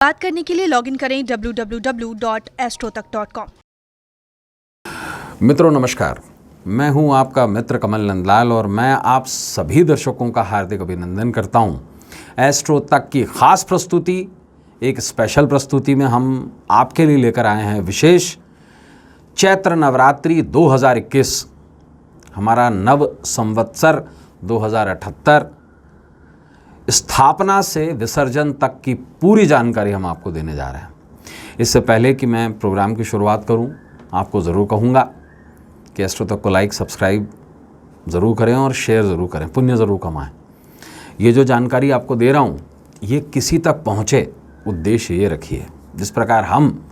बात करने के लिए लॉगिन करें www.astrotak.com। मित्रों नमस्कार, मैं हूं आपका मित्र कमल नंदलाल और मैं आप सभी दर्शकों का हार्दिक अभिनंदन करता हूं। एस्ट्रो तक की खास प्रस्तुति, एक स्पेशल प्रस्तुति में हम आपके लिए लेकर आए हैं विशेष चैत्र नवरात्रि 2021, हमारा नव संवत्सर 2078 स्थापना से विसर्जन तक की पूरी जानकारी हम आपको देने जा रहे हैं। इससे पहले कि मैं प्रोग्राम की शुरुआत करूं, आपको ज़रूर कहूंगा कि एस्ट्रो तक को लाइक सब्सक्राइब ज़रूर करें और शेयर ज़रूर करें, पुण्य ज़रूर कमाएं। ये जो जानकारी आपको दे रहा हूं, ये किसी तक पहुंचे, उद्देश्य ये रखिए। जिस प्रकार हम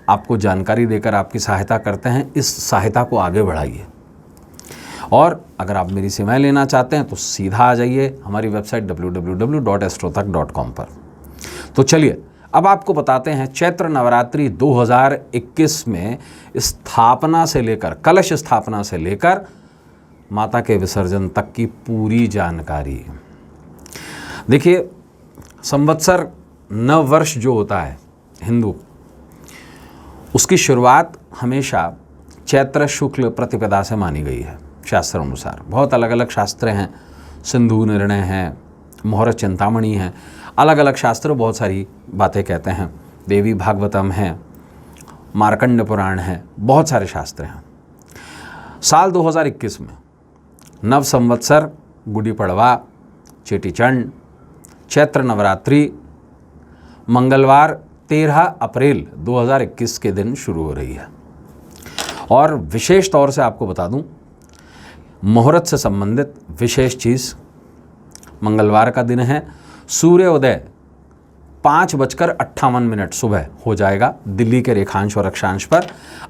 आपको जानकारी देकर आपकी सहायता करते हैं, इस सहायता को आगे बढ़ाइए। और अगर आप मेरी सेवाएं लेना चाहते हैं तो सीधा आ जाइए हमारी वेबसाइट www.astrotak.com पर। तो चलिए अब आपको बताते हैं चैत्र नवरात्रि 2021 में स्थापना से लेकर, कलश स्थापना से लेकर माता के विसर्जन तक की पूरी जानकारी। देखिए, संवत्सर नव वर्ष जो होता है हिंदू, उसकी शुरुआत हमेशा चैत्र शुक्ल प्रतिपदा से मानी गई है शास्त्रों अनुसार। बहुत अलग अलग शास्त्र हैं, सिंधु निर्णय हैं, मुहूर्त चिंतामणि हैं, अलग अलग शास्त्र बहुत सारी बातें कहते हैं। देवी भागवतम है, मार्कंड पुराण है, बहुत सारे शास्त्र हैं। साल 2021 में नव संवत्सर, गुड़ी पड़वा, चेटीचंड, चैत्र नवरात्रि मंगलवार 13 अप्रैल 2021 के दिन शुरू हो रही है। और विशेष तौर से आपको बता दूं, मुहूर्त से संबंधित विशेष चीज़, मंगलवार का दिन है, सूर्योदय 5:58 सुबह हो जाएगा दिल्ली के रेखांश और अक्षांश पर।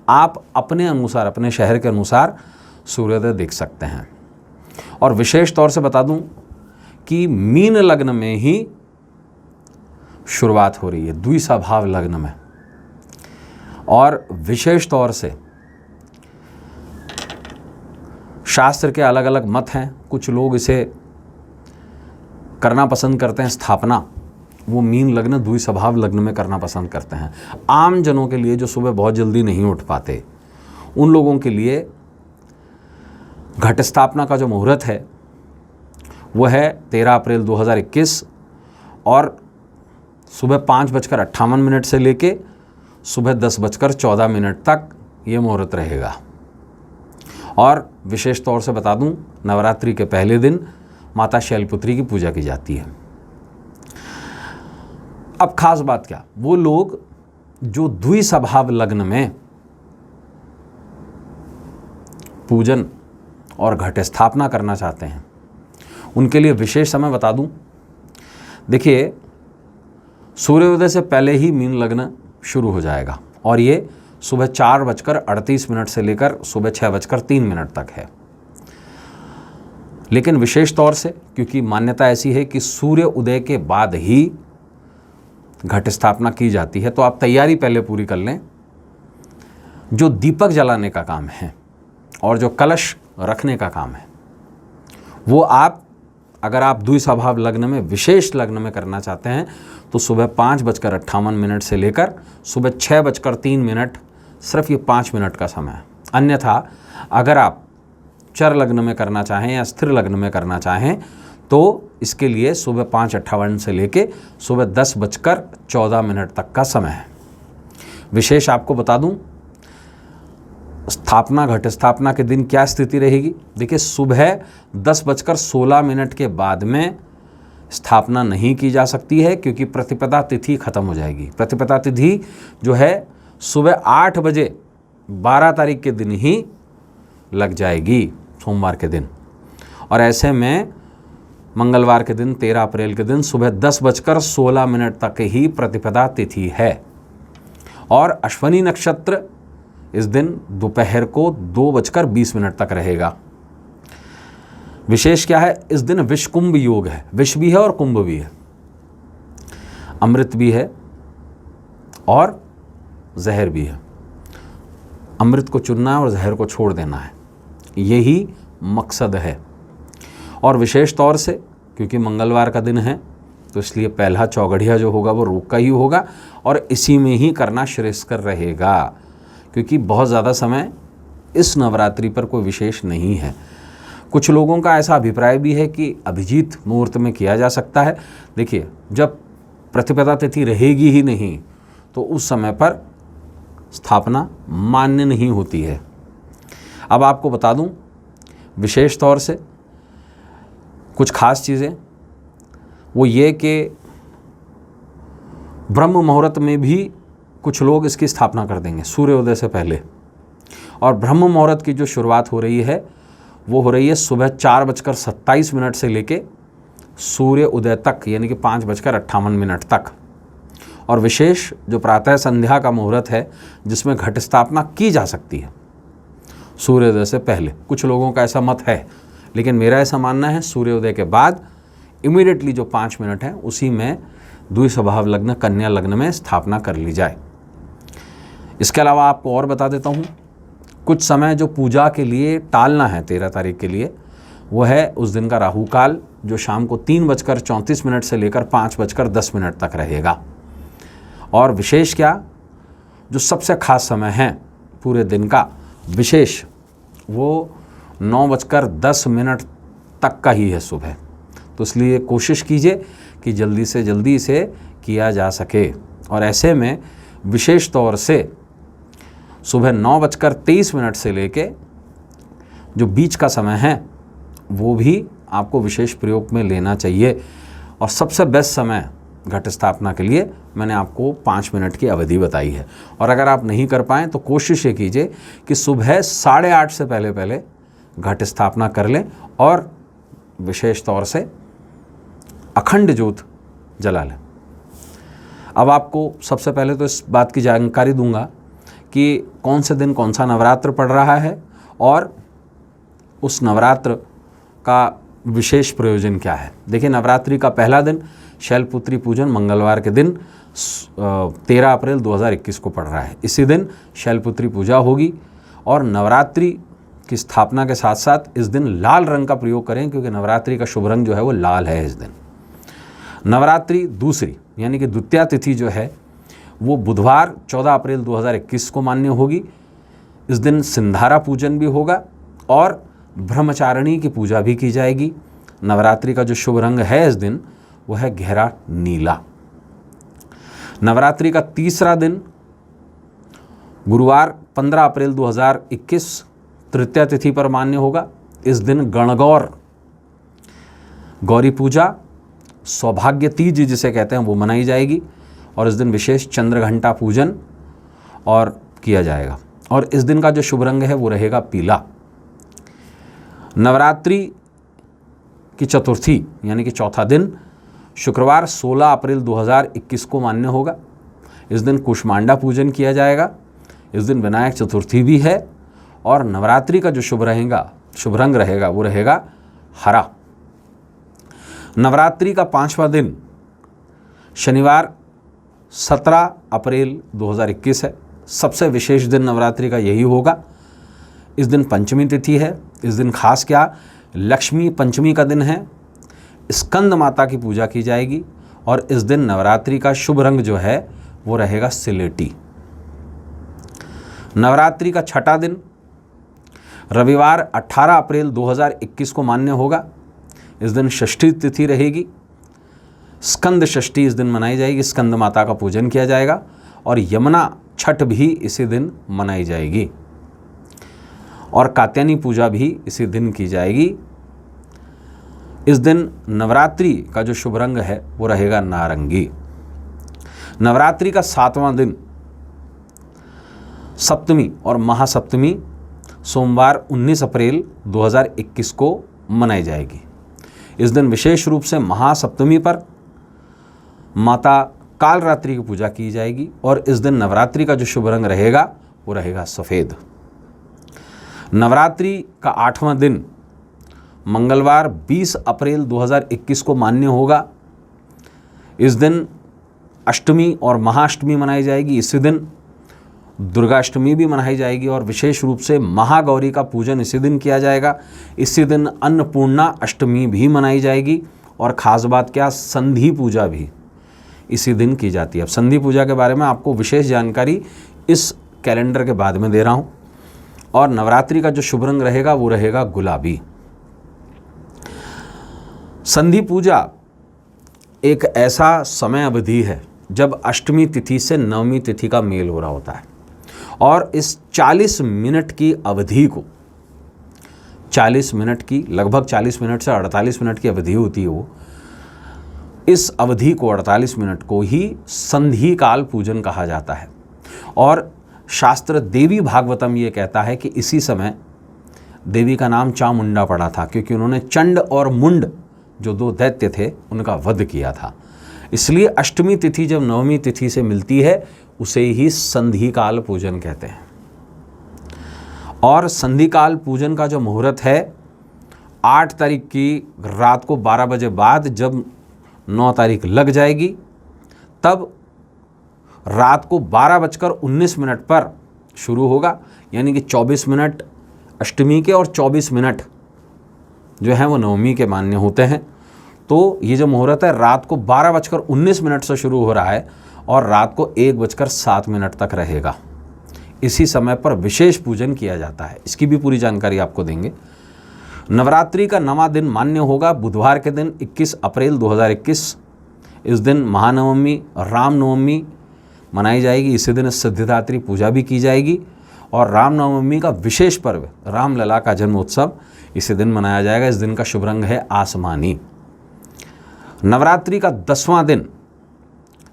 आप अपने अनुसार, अपने शहर के अनुसार सूर्योदय देख सकते हैं। और विशेष तौर से बता दूं कि मीन लग्न में ही शुरुआत हो रही है, द्विसभाव लग्न में। और विशेष तौर से शास्त्र के अलग अलग मत हैं। कुछ लोग इसे करना पसंद करते हैं, स्थापना वो मीन लग्न द्विसभाव लग्न में करना पसंद करते हैं। आम जनों के लिए जो सुबह बहुत जल्दी नहीं उठ पाते, उन लोगों के लिए घट स्थापना का जो मुहूर्त है वो है 13 अप्रैल 2021 और सुबह 5:58 से लेके सुबह 10:14 तक ये मुहूर्त रहेगा। और विशेष तौर से बता दूं, नवरात्रि के पहले दिन माता शैलपुत्री की पूजा की जाती है। अब खास बात क्या, वो लोग जो द्विसभाव लग्न में पूजन और घट स्थापना करना चाहते हैं, उनके लिए विशेष समय बता दूं। देखिए, सूर्योदय से पहले ही मीन लग्न शुरू हो जाएगा और ये सुबह 4:38 से लेकर सुबह 6:03 तक है। लेकिन विशेष तौर से, क्योंकि मान्यता ऐसी है कि सूर्य उदय के बाद ही घट स्थापना की जाती है, तो आप तैयारी पहले पूरी कर लें। जो दीपक जलाने का काम है और जो कलश रखने का काम है, वो आप, अगर आप द्विसभाव लग्न में, विशेष लग्न में करना चाहते हैं तो सुबह 5:58 से लेकर सुबह 6:03, सिर्फ ये 5 मिनट का समय है। अन्यथा अगर आप चर लग्न में करना चाहें या स्थिर लग्न में करना चाहें तो इसके लिए सुबह 5:58 से लेके सुबह 10:14 तक का समय है। विशेष आपको बता दूं, स्थापना, घट स्थापना के दिन क्या स्थिति रहेगी। देखिए, सुबह 10:16 के बाद में स्थापना नहीं की जा सकती है, क्योंकि प्रतिपदा तिथि खत्म हो जाएगी। प्रतिपदा तिथि जो है सुबह 8 बजे 12 तारीख के दिन ही लग जाएगी, सोमवार के दिन। और ऐसे में मंगलवार के दिन 13 अप्रैल के दिन सुबह 10:16 तक ही प्रतिपदा तिथि है। और अश्वनी नक्षत्र इस दिन दोपहर को 2:20 तक रहेगा। विशेष क्या है, इस दिन विषकुंभ योग है। विष भी है और कुंभ भी है, अमृत भी है और जहर भी है। अमृत को चुनना है और जहर को छोड़ देना है, यही मकसद है। और विशेष तौर से क्योंकि मंगलवार का दिन है, तो इसलिए पहला चौगड़िया जो होगा वो रोग का ही होगा और इसी में ही करना श्रेयस्कर रहेगा, क्योंकि बहुत ज़्यादा समय इस नवरात्रि पर कोई विशेष नहीं है। कुछ लोगों का ऐसा अभिप्राय भी है कि अभिजीत मुहूर्त में किया जा सकता है। देखिए, जब प्रतिपदा तिथि रहेगी ही नहीं तो उस समय पर स्थापना मान्य नहीं होती है। अब आपको बता दूं विशेष तौर से कुछ खास चीज़ें, वो ये कि ब्रह्म मुहूर्त में भी कुछ लोग इसकी स्थापना कर देंगे सूर्योदय से पहले। और ब्रह्म मुहूर्त की जो शुरुआत हो रही है वो हो रही है सुबह 4:27 से लेके सूर्य उदय तक, यानी कि 5:58 तक। और विशेष जो प्रातः संध्या का मुहूर्त है जिसमें घट स्थापना की जा सकती है सूर्योदय से पहले। कुछ लोगों का ऐसा मत है, लेकिन मेरा ऐसा मानना है सूर्योदय के बाद इमीडिएटली जो 5 मिनट है उसी में द्विस्वभाव लग्न कन्या लग्न में स्थापना कर ली जाए। इसके अलावा आपको और बता देता हूँ, कुछ समय जो पूजा के लिए टालना है 13 तारीख के लिए, वो है उस दिन का राहु काल, जो शाम को 3:34 से लेकर 5:10 तक रहेगा। और विशेष क्या, जो सबसे खास समय है पूरे दिन का विशेष, वो 9:10 तक का ही है सुबह। तो इसलिए कोशिश कीजिए कि जल्दी से जल्दी इसे किया जा सके। और ऐसे में विशेष तौर से सुबह 9:23 से लेके जो बीच का समय है वो भी आपको विशेष प्रयोग में लेना चाहिए। और सबसे बेस्ट समय घट स्थापना के लिए मैंने आपको 5 मिनट की अवधि बताई है। और अगर आप नहीं कर पाएँ तो कोशिश ये कीजिए कि सुबह 8:30 से पहले पहले घट स्थापना कर लें और विशेष तौर से अखंड ज्योत जला लें। अब आपको सबसे पहले तो इस बात की जानकारी दूंगा कि कौन से दिन कौन सा नवरात्र पड़ रहा है और उस नवरात्र का विशेष प्रयोजन क्या है। देखिए, नवरात्रि का पहला दिन शैलपुत्री पूजन मंगलवार के दिन 13 अप्रैल 2021 को पड़ रहा है। इसी दिन शैलपुत्री पूजा होगी। और नवरात्रि की स्थापना के साथ साथ इस दिन लाल रंग का प्रयोग करें, क्योंकि नवरात्रि का शुभ रंग जो है वो लाल है इस दिन। नवरात्रि दूसरी यानी कि द्वितीया तिथि जो है वो बुधवार 14 अप्रैल 2021 को मान्य होगी। इस दिन सिंधारा पूजन भी होगा और ब्रह्मचारिणी की पूजा भी की जाएगी। नवरात्रि का जो शुभ रंग है इस दिन वो है गहरा नीला। नवरात्रि का तीसरा दिन गुरुवार 15 अप्रैल 2021 तृतीया तिथि पर मान्य होगा। इस दिन गणगौर गौरी पूजा सौभाग्य तीज जिसे कहते हैं वो मनाई जाएगी। और इस दिन विशेष चंद्र घंटा पूजन और किया जाएगा। और इस दिन का जो शुभ रंग है वो रहेगा पीला। नवरात्रि की चतुर्थी यानी कि चौथा दिन शुक्रवार 16 अप्रैल 2021 को मान्य होगा। इस दिन कुष्मांडा पूजन किया जाएगा। इस दिन विनायक चतुर्थी भी है। और नवरात्रि का जो शुभ रंग रहेगा वो रहेगा हरा। नवरात्रि का 5वां दिन शनिवार 17 अप्रैल 2021 है। सबसे विशेष दिन नवरात्रि का यही होगा। इस दिन पंचमी तिथि है। इस दिन खास क्या, लक्ष्मी पंचमी का दिन है। स्कंद माता की पूजा की जाएगी। और इस दिन नवरात्रि का शुभ रंग जो है वो रहेगा सिलेटी। नवरात्रि का छठा दिन रविवार 18 अप्रैल 2021 को मान्य होगा। इस दिन षष्ठी तिथि रहेगी। स्कंद षष्ठी इस दिन मनाई जाएगी। स्कंद माता का पूजन किया जाएगा। और यमुना छठ भी इसी दिन मनाई जाएगी। और कात्यायनी पूजा भी इसी दिन की जाएगी। इस दिन नवरात्रि का जो शुभ रंग है वो रहेगा नारंगी। नवरात्रि का 7वां दिन सप्तमी और महासप्तमी सोमवार 19 अप्रैल 2021 को मनाई जाएगी। इस दिन विशेष रूप से महासप्तमी पर माता कालरात्रि की पूजा की जाएगी। और इस दिन नवरात्रि का जो शुभ रंग रहेगा वो रहेगा सफ़ेद। नवरात्रि का 8वां दिन मंगलवार 20 अप्रैल 2021 को मान्य होगा। इस दिन अष्टमी और महाअष्टमी मनाई जाएगी। इसी दिन दुर्गाष्टमी भी मनाई जाएगी। और विशेष रूप से महागौरी का पूजन इसी दिन किया जाएगा। इसी दिन अन्नपूर्णा अष्टमी भी मनाई जाएगी। और ख़ास बात क्या, संधि पूजा भी इसी दिन की जाती है। अब संधि पूजा के बारे में आपको विशेष जानकारी इस कैलेंडर के बाद में दे रहा हूँ। और नवरात्रि का जो शुभ रंग रहेगा वो रहेगा गुलाबी। संधि पूजा एक ऐसा समय अवधि है जब अष्टमी तिथि से नवमी तिथि का मेल हो रहा होता है, और इस 40 मिनट की अवधि को, 40 मिनट की, लगभग 40 मिनट से 48 मिनट की अवधि होती है वो, इस अवधि को 48 मिनट को ही संधि काल पूजन कहा जाता है। और शास्त्र देवी भागवतम ये कहता है कि इसी समय देवी का नाम चामुंडा पड़ा था, क्योंकि उन्होंने चंड और मुंड जो 2 दैत्य थे उनका वध किया था। इसलिए अष्टमी तिथि जब नवमी तिथि से मिलती है उसे ही संधि काल पूजन कहते हैं। और संधि काल पूजन का जो मुहूर्त है 8 तारीख की रात को 12 बजे बाद, जब 9 तारीख लग जाएगी तब रात को 12:19 पर शुरू होगा, यानी कि 24 मिनट अष्टमी के और 24 मिनट जो है वो नवमी के मान्य होते हैं। तो ये जो मुहूर्त है रात को 12:19 से शुरू हो रहा है और रात को 1:07 तक रहेगा। इसी समय पर विशेष पूजन किया जाता है, इसकी भी पूरी जानकारी आपको देंगे। नवरात्रि का 9वां दिन मान्य होगा बुधवार के दिन 21 अप्रैल 2021। इस दिन महानवमी, रामनवमी मनाई जाएगी। इसी दिन सिद्धिदात्री पूजा भी की जाएगी और रामनवमी का विशेष पर्व रामलला का जन्मोत्सव इसी दिन मनाया जाएगा। इस दिन का शुभ रंग है आसमानी। नवरात्रि का 10वां दिन,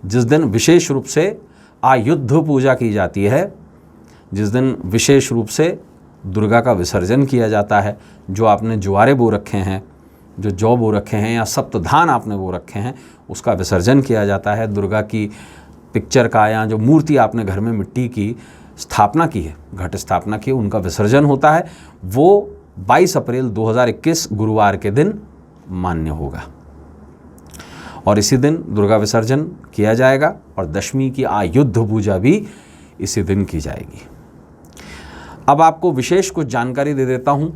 जिस दिन विशेष रूप से आयुध पूजा की जाती है, जिस दिन विशेष रूप से दुर्गा का विसर्जन किया जाता है, जो आपने ज्वारे बो रखे हैं, जो जौ बो रखे हैं या सप्तधान आपने बो रखे हैं, उसका विसर्जन किया जाता है। दुर्गा की पिक्चर का या जो मूर्ति आपने घर में मिट्टी की स्थापना की है, घट स्थापना की है, उनका विसर्जन होता है। वो 22 अप्रैल 2021 गुरुवार के दिन मान्य होगा और इसी दिन दुर्गा विसर्जन किया जाएगा और दशमी की आयुध पूजा भी इसी दिन की जाएगी। अब आपको विशेष कुछ जानकारी दे देता हूँ,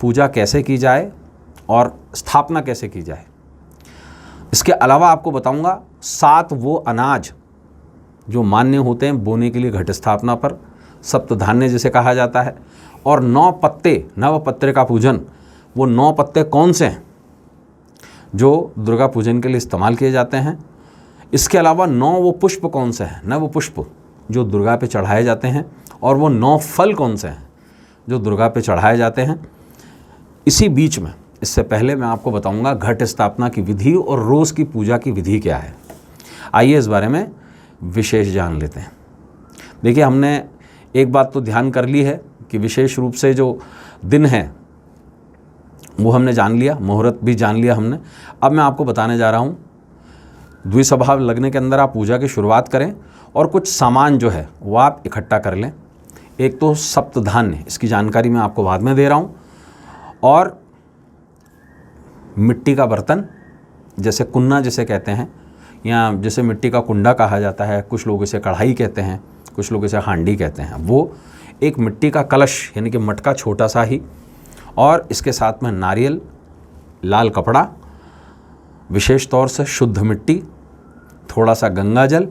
पूजा कैसे की जाए और स्थापना कैसे की जाए। इसके अलावा आपको बताऊंगा 7 वो अनाज जो मान्य होते हैं बोने के लिए घट स्थापना पर, सप्तधान्य जिसे कहा जाता है, और 9 पत्ते, नव पत्रे का पूजन। वो 9 पत्ते कौन से हैं जो दुर्गा पूजन के लिए इस्तेमाल किए जाते हैं। इसके अलावा 9 वो पुष्प कौन से हैं, नव पुष्प जो दुर्गा पे चढ़ाए जाते हैं, और वो 9 फल कौन से हैं जो दुर्गा पे चढ़ाए जाते हैं। इसी बीच में, इससे पहले मैं आपको बताऊंगा घट स्थापना की विधि और रोज़ की पूजा की विधि क्या है। आइए इस बारे में विशेष जान लेते हैं। देखिए, हमने एक बात तो ध्यान कर ली है कि विशेष रूप से जो दिन है वो हमने जान लिया, मुहूर्त भी जान लिया हमने। अब मैं आपको बताने जा रहा हूँ, द्विस्वभाव लगने के अंदर आप पूजा की शुरुआत करें और कुछ सामान जो है वो आप इकट्ठा कर लें। एक तो सप्तधान्य, इसकी जानकारी मैं आपको बाद में दे रहा हूँ, और मिट्टी का बर्तन, जैसे कुन्ना जिसे कहते हैं, या जैसे मिट्टी का कुंडा कहा जाता है, कुछ लोग इसे कढ़ाई कहते हैं, कुछ लोग इसे हांडी कहते हैं। वो एक मिट्टी का कलश यानी कि मटका छोटा सा ही, और इसके साथ में नारियल, लाल कपड़ा, विशेष तौर से शुद्ध मिट्टी, थोड़ा सा गंगा जल,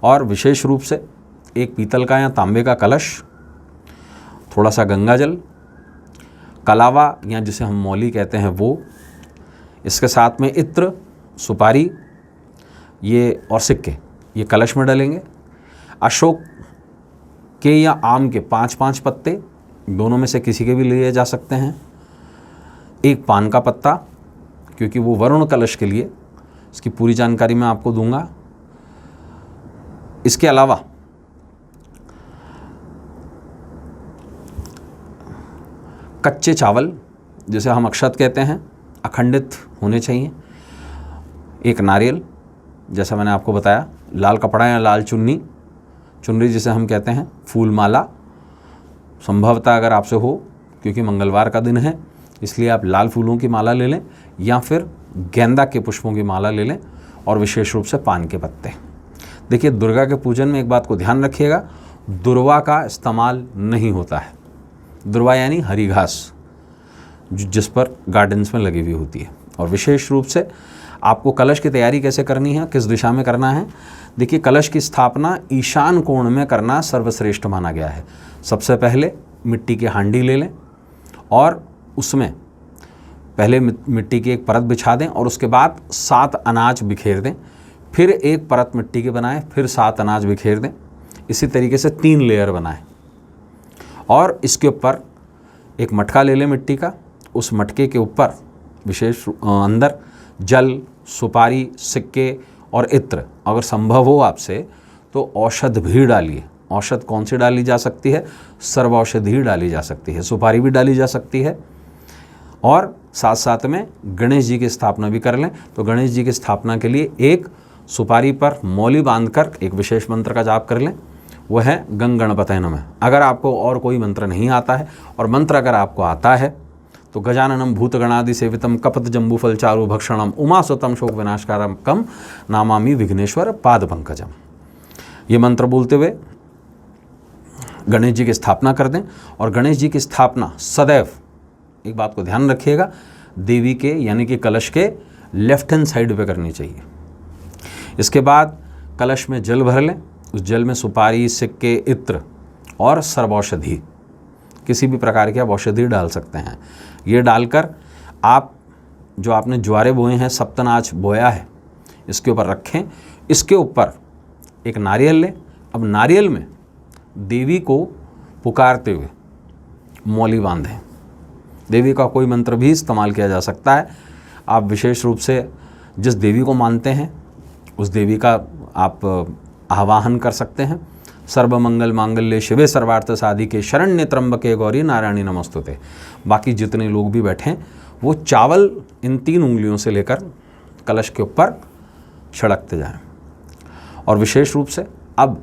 और विशेष रूप से एक पीतल का या तांबे का कलश, थोड़ा सा गंगा जल, कलावा या जिसे हम मौली कहते हैं वो, इसके साथ में इत्र, सुपारी ये और सिक्के, ये कलश में डलेंगे। अशोक के या आम के 5-5 पत्ते, दोनों में से किसी के भी लिए जा सकते हैं। एक पान का पत्ता, क्योंकि वो वरुण कलश के लिए, इसकी पूरी जानकारी मैं आपको दूंगा। इसके अलावा कच्चे चावल जिसे हम अक्षत कहते हैं, अखंडित होने चाहिए। एक नारियल, जैसा मैंने आपको बताया, लाल कपड़ा या लाल चुन्नी, चुनरी जिसे हम कहते हैं, फूल माला संभवतः अगर आपसे हो, क्योंकि मंगलवार का दिन है इसलिए आप लाल फूलों की माला ले लें या फिर गेंदा के पुष्पों की माला ले लें, और विशेष रूप से पान के पत्ते। देखिए, दुर्गा के पूजन में एक बात को ध्यान रखिएगा, दुर्वा का इस्तेमाल नहीं होता है। दुर्वा यानी हरी घास जिस पर गार्डन्स में लगी हुई होती है, और विशेष रूप से आपको कलश की तैयारी कैसे करनी है, किस दिशा में करना है। देखिए, कलश की स्थापना ईशान कोण में करना सर्वश्रेष्ठ माना गया है। सबसे पहले मिट्टी की हांडी ले लें और उसमें पहले मिट्टी की एक परत बिछा दें और उसके बाद 7 अनाज बिखेर दें। फिर एक परत मिट्टी की बनाएं, फिर 7 अनाज बिखेर दें। इसी तरीके से 3 लेयर बनाएं और इसके ऊपर एक मटका ले लें मिट्टी का। उस मटके के ऊपर विशेष अंदर जल, सुपारी, सिक्के और इत्र, अगर संभव हो आपसे तो औषध भी डालिए। औषध कौन सी डाली जा सकती है? सर्व औषधि डाली जा सकती है, सुपारी भी डाली जा सकती है। और साथ साथ में गणेश जी की स्थापना भी कर लें। तो गणेश जी की स्थापना के लिए एक सुपारी पर मौली बांधकर एक विशेष मंत्र का जाप कर लें, वह है गं गणपतये नमः। अगर आपको और कोई मंत्र नहीं आता है और मंत्र अगर आपको आता है तो गजाननम भूतगणादि सेवितम कपत जम्बूफल चारु भक्षणम उमासुतम शोक विनाशकारम कम नामामि विघ्नेश्वर पाद पंकजम। ये मंत्र बोलते हुए गणेश जी की स्थापना कर दें। और गणेश जी की स्थापना सदैव, एक बात को ध्यान रखिएगा, देवी के यानी कि कलश के लेफ्ट हैंड साइड पे करनी चाहिए। इसके बाद कलश में जल भर लें। उस जल में सुपारी, सिक्के, इत्र और सर्वौषधि, किसी भी प्रकार की आप औषधि डाल सकते हैं। ये डालकर आप जो आपने ज्वारे बोए हैं, सप्तनाज बोया है, इसके ऊपर रखें। इसके ऊपर एक नारियल लें। अब नारियल में देवी को पुकारते हुए मौली बांधें। देवी का कोई मंत्र भी इस्तेमाल किया जा सकता है। आप विशेष रूप से जिस देवी को मानते हैं उस देवी का आप आवाहन कर सकते हैं। सर्वमंगल मांगल्ये शिवे सर्वार्थ साधिके शरण्य त्र्यंबके गौरी नारायणी नमस्तुते। बाकी जितने लोग भी बैठे हैं वो चावल इन 3 उंगलियों से लेकर कलश के ऊपर छिड़कते जाएं। और विशेष रूप से अब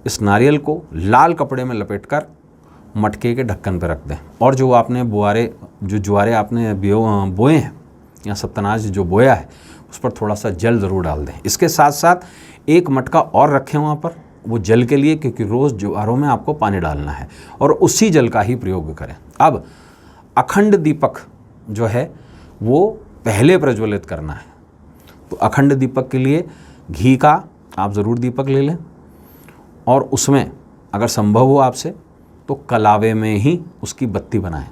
इस नारियल को लाल कपड़े में लपेटकर मटके के ढक्कन पर रख दें। और जो आपने ज्वारे आपने बोए हैं या सप्तनाज जो बोया है उस पर थोड़ा सा जल ज़रूर डाल दें। इसके साथ साथ एक मटका और रखें वहाँ पर, वो जल के लिए, क्योंकि रोज़ ज्वारों में आपको पानी डालना है और उसी जल का ही प्रयोग करें। अब अखंड दीपक जो है वो पहले प्रज्वलित करना है। तो अखंड दीपक के लिए घी का आप ज़रूर दीपक ले लें और उसमें अगर संभव हो आपसे तो कलावे में ही उसकी बत्ती बनाएं,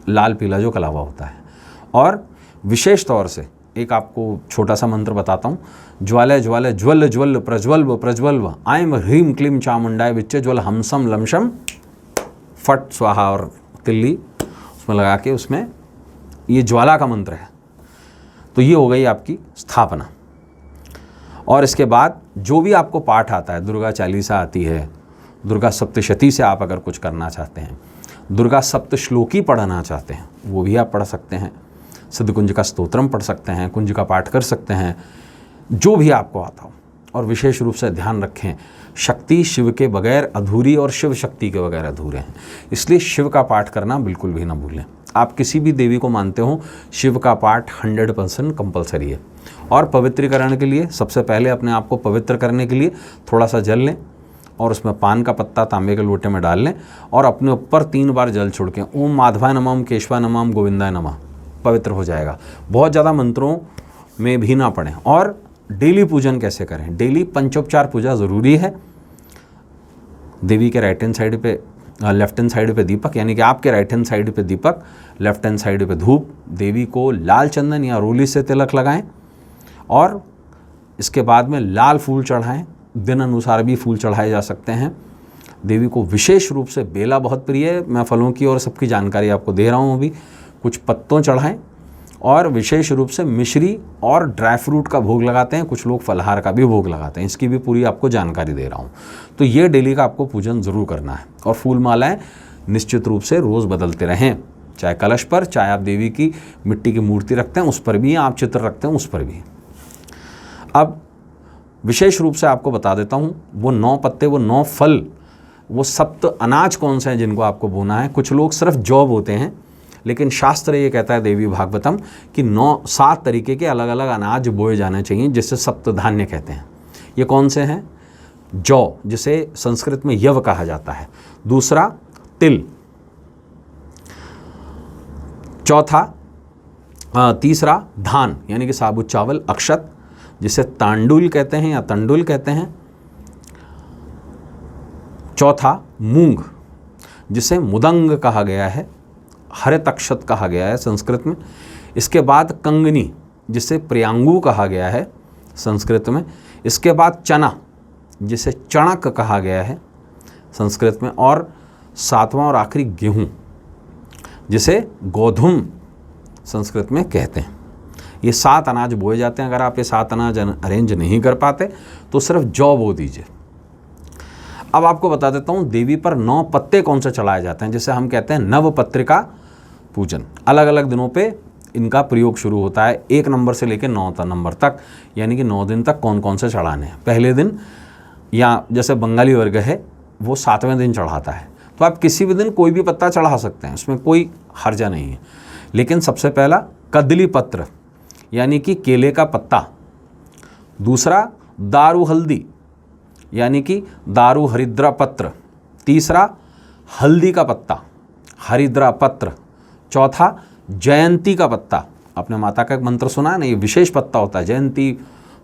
लाल पीला जो कलावा होता है। और विशेष तौर से एक आपको छोटा सा मंत्र बताता हूँ। ज्वालय ज्वालय ज्वल ज्वल प्रज्वल्व प्रज्वल्व आयम ह्रीम क्लीम चामुंडाय विच्चे ज्वल हमसम लमशम फट स्वाहा, और तिल्ली उसमें लगा के उसमें ये ज्वाला का मंत्र है। तो ये हो गई आपकी स्थापना। और इसके बाद जो भी आपको पाठ आता है, दुर्गा चालीसा आती है, दुर्गा सप्तशती से आप अगर कुछ करना चाहते हैं, दुर्गा सप्तश्लोकी पढ़ना चाहते हैं, वो भी आप पढ़ सकते हैं। सिद्ध कुंज का स्तोत्रम पढ़ सकते हैं, कुंज का पाठ कर सकते हैं, जो भी आपको आता हो। और विशेष रूप से ध्यान रखें, शक्ति शिव के बगैर अधूरी और शिव शक्ति के बगैर अधूरे हैं, इसलिए शिव का पाठ करना बिल्कुल भी ना भूलें। आप किसी भी देवी को मानते हो, शिव का पाठ 100% कंपलसरी है। और पवित्रीकरण के लिए सबसे पहले अपने आप को पवित्र करने के लिए थोड़ा सा जल लें और उसमें पान का पत्ता तांबे के लोटे में डाल लें और अपने ऊपर 3 बार जल छिड़कें। ओम माधवाय नमः, ओम केशवाय नमः, ओम गोविंदाय नमः। पवित्र हो जाएगा। बहुत ज़्यादा मंत्रों में भी ना पढ़ें। और डेली पूजन कैसे करें? डेली पंचोपचार पूजा ज़रूरी है। देवी के राइट हैंड साइड पे, लेफ्ट हैंड साइड पे दीपक, यानी कि आपके राइट हैंड साइड पे दीपक, लेफ्ट हैंड साइड पे धूप। देवी को लाल चंदन या रोली से तिलक लगाएं और इसके बाद में लाल फूल चढ़ाएं। दिन अनुसार भी फूल चढ़ाए जा सकते हैं। देवी को विशेष रूप से बेला बहुत प्रिय है। मैं फलों की और सबकी जानकारी आपको दे रहा हूँ अभी। कुछ पत्तों चढ़ाएं और विशेष रूप से मिश्री और ड्राई फ्रूट का भोग लगाते हैं। कुछ लोग फलहार का भी भोग लगाते हैं। इसकी भी पूरी आपको जानकारी दे रहा हूँ। तो ये डेली का आपको पूजन ज़रूर करना है। और फूल मालाएँ निश्चित रूप से रोज़ बदलते रहें, चाहे कलश पर, चाहे आप देवी की मिट्टी की मूर्ति रखते हैं उस पर भी, आप चित्र रखते हैं उस पर भी। अब विशेष रूप से आपको बता देता हूँ, वो 9 पत्ते, वो 9 फल, वो सप्त अनाज कौन से हैं जिनको आपको बोना है। कुछ लोग सिर्फ जौ बोते हैं, लेकिन शास्त्र ये कहता है देवी भागवतम कि 7 तरीके के अलग अलग अनाज बोए जाने चाहिए, जिससे सप्त धान्य कहते हैं। ये कौन से हैं? जौ, जिसे संस्कृत में यव कहा जाता है। दूसरा तिल, चौथा तीसरा धान यानी कि साबुत चावल, अक्षत जिसे तांडुल कहते हैं या तंडुल कहते हैं। चौथा मूंग जिसे मुदंग कहा गया है, हरित अक्षत कहा गया है संस्कृत में। इसके बाद कंगनी जिसे प्रियांगू कहा गया है संस्कृत में। इसके बाद चना जिसे चणक कहा गया है संस्कृत में। और सातवां और आखिरी गेहूं जिसे गोधुम संस्कृत में कहते हैं। ये 7 अनाज बोए जाते हैं। अगर आप ये 7 अनाज अरेंज नहीं कर पाते तो सिर्फ जौ बो दीजिए। अब आपको बता देता हूँ देवी पर 9 पत्ते कौन से चढ़ाए जाते हैं, जिसे हम कहते हैं नवपत्रिका पूजन। अलग अलग दिनों पे इनका प्रयोग शुरू होता है, 1 नंबर से लेकर 9 नंबर तक, यानी कि 9 दिन तक कौन कौन से चढ़ाने हैं। पहले दिन या जैसे बंगाली वर्ग है वो 7वें दिन चढ़ाता है, तो आप किसी भी दिन कोई भी पत्ता चढ़ा सकते हैं, उसमें कोई हर्जा नहीं है। लेकिन सबसे पहला कदली पत्र यानी कि केले का पत्ता। दूसरा दारू हल्दी यानी कि दारू हरिद्रा पत्र। तीसरा हल्दी का पत्ता, हरिद्रा पत्र। चौथा जयंती का पत्ता। आपने माता का एक मंत्र सुना है ना, ये विशेष पत्ता होता है, जयंती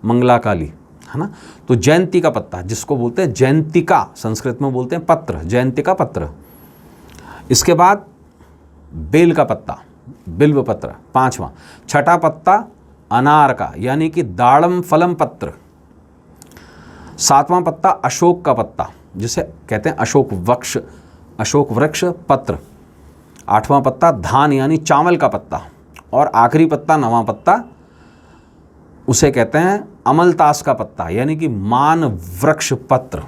मंगला काली, है ना। तो जयंती का पत्ता जिसको बोलते हैं जयंतिका, संस्कृत में बोलते हैं पत्र, जयंतिका पत्र। इसके बाद बेल का पत्ता, बिल्व पत्र, 5वां। छठा पत्ता अनार का यानी कि दाड़म फलम पत्र। 7वां पत्ता अशोक का पत्ता जिसे कहते हैं अशोक वृक्ष पत्र। 8वां पत्ता धान यानी चावल का पत्ता। और आखिरी पत्ता 9वां पत्ता उसे कहते हैं अमलतास का पत्ता यानी कि मान वृक्ष पत्र।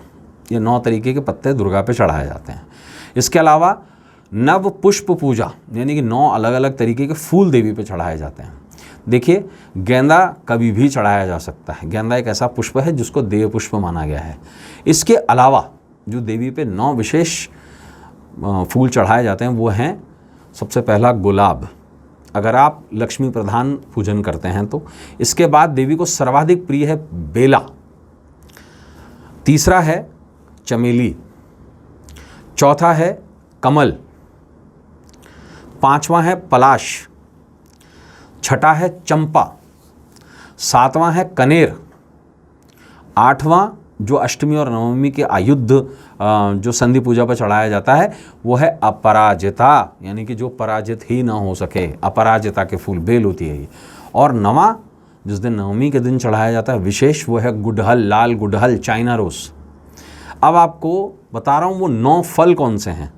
ये 9 तरीके के पत्ते दुर्गा पे चढ़ाए जाते हैं। इसके अलावा नव पुष्प पूजा यानी कि 9 अलग अलग तरीके के फूल देवी पे चढ़ाए जाते हैं। देखिए गेंदा कभी भी चढ़ाया जा सकता है, गेंदा एक ऐसा पुष्प है जिसको देव पुष्प माना गया है। इसके अलावा जो देवी पे 9 विशेष फूल चढ़ाए जाते हैं वो हैं, सबसे पहला गुलाब, अगर आप लक्ष्मी प्रधान पूजन करते हैं तो। इसके बाद देवी को सर्वाधिक प्रिय है बेला। तीसरा है चमेली। चौथा है कमल। 5वां है पलाश। 6ठा है चंपा। 7वां है कनेर। 8वां जो अष्टमी और नवमी के आयुध जो संधि पूजा पर चढ़ाया जाता है वो है अपराजिता यानी कि जो पराजित ही ना हो सके, अपराजिता के फूल, बेल होती है ये। और 9वां जिस दिन नवमी के दिन चढ़ाया जाता है विशेष, वो है गुड़हल, लाल गुड़हल, चाइना रोस। अब आपको बता रहा हूँ वो 9 फल कौन से हैं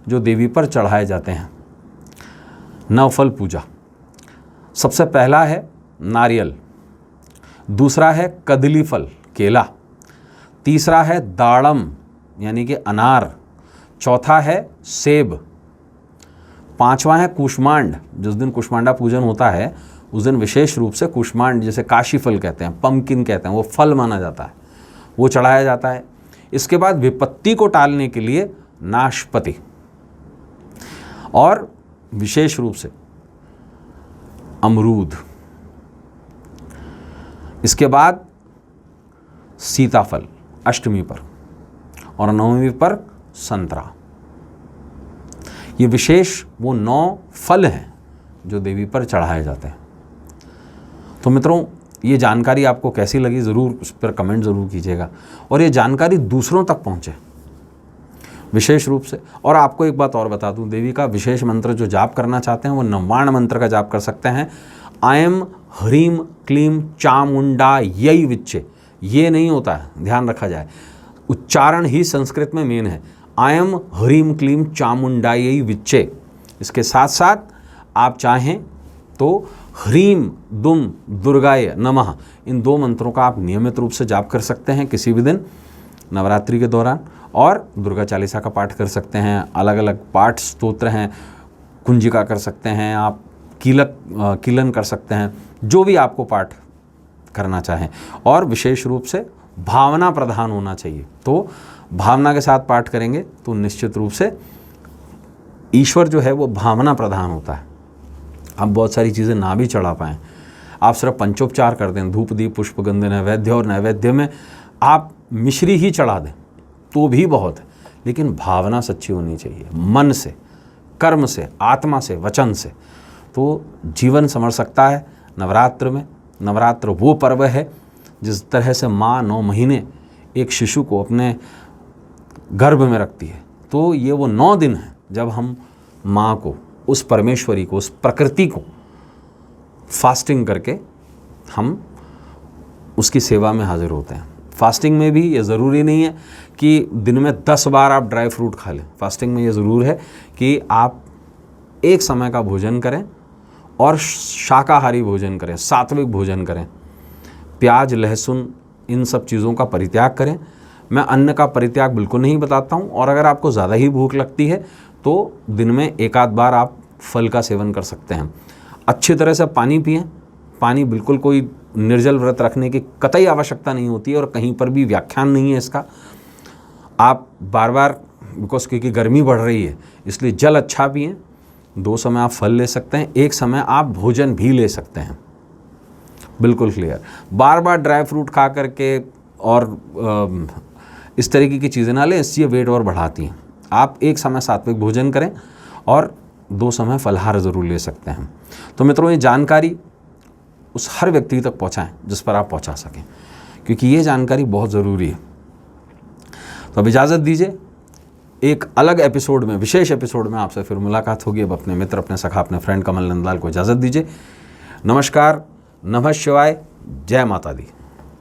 जो देवी पर चढ़ाए जाते हैं। 9 फल पूजा। सबसे पहला है नारियल। दूसरा है कदली फल, केला। तीसरा है दाड़म यानी कि अनार। चौथा है सेब। 5वां है कुष्मांड। जिस दिन कुष्मांडा पूजन होता है उस दिन विशेष रूप से कुष्मांड, जैसे काशी फल कहते हैं, पम्पकिन कहते हैं, वो फल माना जाता है, वो चढ़ाया जाता है। इसके बाद विपत्ति को टालने के लिए नाशपति, और विशेष रूप से अमरूद। इसके बाद सीताफल अष्टमी पर, और नवमी पर संतरा। ये विशेष वो 9 फल हैं जो देवी पर चढ़ाए जाते हैं। तो मित्रों ये जानकारी आपको कैसी लगी ज़रूर उस पर कमेंट ज़रूर कीजिएगा, और ये जानकारी दूसरों तक पहुँचे विशेष रूप से। और आपको एक बात और बता दूं, देवी का विशेष मंत्र जो जाप करना चाहते हैं वो नवाण मंत्र का जाप कर सकते हैं। आयम ह्रीम क्लीम चामुंडा यई विच्चे, ये नहीं होता है, ध्यान रखा जाए, उच्चारण ही संस्कृत में मेन है। आयम ह्रीम क्लीम चामुंडायै विच्चे। इसके साथ साथ आप चाहें तो ह्रीम दुम दुर्गाय नमः, इन 2 मंत्रों का आप नियमित रूप से जाप कर सकते हैं किसी भी दिन नवरात्रि के दौरान, और दुर्गा चालीसा का पाठ कर सकते हैं। अलग अलग पाठ स्तोत्र हैं, कुंजिका कर सकते हैं आप, कीलन कर सकते हैं, जो भी आपको पाठ करना चाहें। और विशेष रूप से भावना प्रधान होना चाहिए, तो भावना के साथ पाठ करेंगे तो निश्चित रूप से ईश्वर जो है वो भावना प्रधान होता है। आप बहुत सारी चीज़ें ना भी चढ़ा पाएँ, आप सिर्फ पंचोपचार कर दें, धूप दीप पुष्प गंध नैवेद्य, और नैवेद्य में आप मिश्री ही चढ़ा दें तो भी बहुत है, लेकिन भावना सच्ची होनी चाहिए, मन से, कर्म से, आत्मा से, वचन से। तो जीवन संवर सकता है। नवरात्र में, नवरात्र वो पर्व है जिस तरह से माँ 9 महीने एक शिशु को अपने गर्भ में रखती है, तो ये वो 9 दिन हैं जब हम माँ को, उस परमेश्वरी को, उस प्रकृति को फास्टिंग करके हम उसकी सेवा में हाजिर होते हैं। फास्टिंग में भी ये ज़रूरी नहीं है कि दिन में 10 बार आप ड्राई फ्रूट खा लें। फास्टिंग में ये ज़रूर है कि आप एक समय का भोजन करें और शाकाहारी भोजन करें, सात्विक भोजन करें, प्याज, लहसुन, इन सब चीज़ों का परित्याग करें। मैं अन्न का परित्याग बिल्कुल नहीं बताता हूँ। और अगर आपको ज़्यादा ही भूख लगती है तो दिन में एक आध बार आप फल का सेवन कर सकते हैं। अच्छी तरह से पानी पिएं। पानी बिल्कुल कोई निर्जल व्रत रखने की कतई आवश्यकता नहीं होती है और कहीं पर भी व्याख्यान नहीं है इसका। आप बार बार, क्योंकि गर्मी बढ़ रही है इसलिए जल अच्छा पिएं। 2 समय आप फल ले सकते हैं, एक समय आप भोजन भी ले सकते हैं। बिल्कुल क्लियर। बार बार ड्राई फ्रूट खा करके और इस तरीके की चीज़ें ना लें, इससे वेट और बढ़ाती हैं। आप एक समय सात्विक भोजन करें और 2 समय फलाहार ज़रूर ले सकते हैं। तो मित्रों, ये जानकारी उस हर व्यक्ति तक पहुंचाएं जिस पर आप पहुंचा सकें, क्योंकि ये जानकारी बहुत ज़रूरी है। तो अब इजाज़त दीजिए, एक अलग एपिसोड में, विशेष एपिसोड में आपसे फिर मुलाकात होगी। अब अपने मित्र, अपने सखा, अपने फ्रेंड कमल नंदलाल को इजाज़त दीजिए। नमस्कार, नमः शिवाय, जय माता दी।